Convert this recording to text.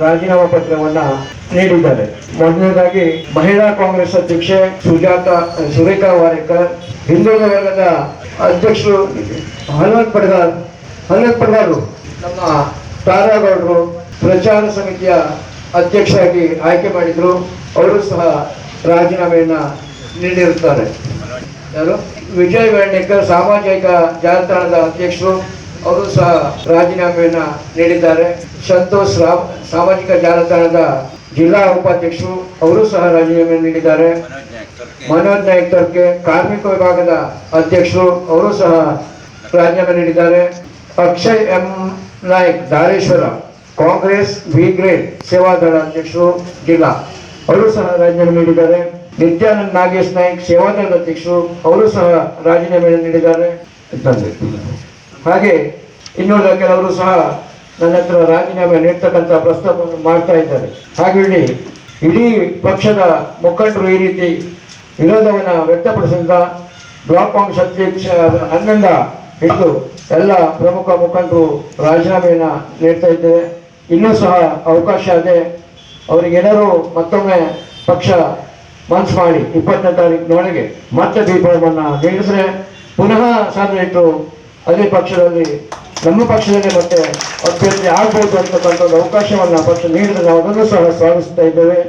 ರಾಜೀನಾಮಾ ಪತ್ರವನ್ನ ನೀಡಿದ್ದಾರೆ. ಮೊದಲನೇದಾಗಿ ಮಹಿಳಾ ಕಾಂಗ್ರೆಸ್ ಅಧ್ಯಕ್ಷೆ ಸುರೇಖಾ ವಾರೇಕರ್, ಹಿಂದುಳಿದ ವರ್ಗದ ಅಧ್ಯಕ್ಷರು ಹನುಮಂತ್ ಪಡ್ಗಾರು, ನಮ್ಮ ತಾರಾಗೌಡರು ಪ್ರಚಾರ ಸಮಿತಿಯ ಅಧ್ಯಕ್ಷರಾಗಿ ಆಯ್ಕೆ ಮಾಡಿದ್ರು. ಅವರು ಸಹ ರಾಜೀನಾಮೆಯನ್ನ ನೀಡಿರುತ್ತಾರೆ. ಯಾರು? ವಿಜಯ್ ವೇಣೇಕರ್ ಸಾಮಾಜಿಕ ಜಾಲತಾಣದ ಅಧ್ಯಕ್ಷರು, ಅವರು ಸಹ ರಾಜೀನಾಮೆಯನ್ನ ನೀಡಿದ್ದಾರೆ. ಸಂತೋಷ್ ರಾವ್ ಸಾಮಾಜಿಕ ಜಾಲತಾಣದ ಜಿಲ್ಲಾ ಉಪಾಧ್ಯಕ್ಷರು, ಅವರು ಸಹ ರಾಜೀನಾಮೆ ನೀಡಿದ್ದಾರೆ. ಮನೋಜ್ ನಾಯ್ಕ್ ತರ್ಕೆ ಕಾರ್ಮಿಕ ವಿಭಾಗದ ಅಧ್ಯಕ್ಷರು, ಅವರು ಸಹ ರಾಜೀನಾಮೆ ನೀಡಿದ್ದಾರೆ. Akshay M Naik Dhareshwar Congress B grade Sevadal ಅಧ್ಯಕ್ಷರು ಜಿಲ್ಲಾ, ಅವರು ಸಹ ರಾಜೀನಾಮೆ ನೀಡಿದ್ದಾರೆ. ನಿತ್ಯಾನಂದ್ ನಾಗೇಶ್ ನಾಯ್ಕ್ ಸೇವಾದಳದ ಅಧ್ಯಕ್ಷರು, ಅವರು ಸಹ ರಾಜೀನಾಮೆ ನೀಡಿದ್ದಾರೆ. ಹಾಗೆ ಇನ್ನುಳಿದ ಕೆಲವರು ಸಹ ನನ್ನ ಹತ್ರ ರಾಜೀನಾಮೆ ನೀಡ್ತಕ್ಕಂಥ ಪ್ರಸ್ತಾಪವನ್ನು ಮಾಡ್ತಾ ಇದ್ದಾರೆ. ಹಾಗೆ ಇಡೀ ಪಕ್ಷದ ಮುಖಂಡರು ಈ ರೀತಿ ವಿರೋಧವನ್ನು ವ್ಯಕ್ತಪಡಿಸಿದ ಬ್ಲಾಕ್ ಕಾಂಗ್ರೆಸ್ ಅಧ್ಯಕ್ಷ ಹನ್ನೊಂದ ಹಿಡಿದು ಎಲ್ಲ ಪ್ರಮುಖ ಮುಖಂಡರು ರಾಜೀನಾಮೆಯನ್ನು ನೀಡ್ತಾ ಇದ್ದೇವೆ. ಇನ್ನೂ ಸಹ ಅವಕಾಶ ಇದೆ. ಅವರಿಗೇನಾದ್ರು ಮತ್ತೊಮ್ಮೆ ಪಕ್ಷ ಮನಸ್ಸು ಮಾಡಿ 20ನೇ ತಾರೀಕಿನೊಳಗೆ ಮತ್ತೆ ದೀಪವನ್ನು ನೀಡಿದ್ರೆ ಪುನಃ ಸಾಧನೆ ಇಟ್ಟು ಅದೇ ಪಕ್ಷದಲ್ಲಿ ನಮ್ಮ ಪಕ್ಷದಲ್ಲಿ ಮತ್ತೆ ಅಭ್ಯರ್ಥಿ ಆಗ್ಬೋದು ಅಂತಕ್ಕಂಥ ಅವಕಾಶವನ್ನು ಪಕ್ಷ ನೀಡಿದ್ರೆ ನಾವು ಅದನ್ನು ಸಹ ಸ್ವಾಗತಿಸ್ತಾ ಇದ್ದೇವೆ.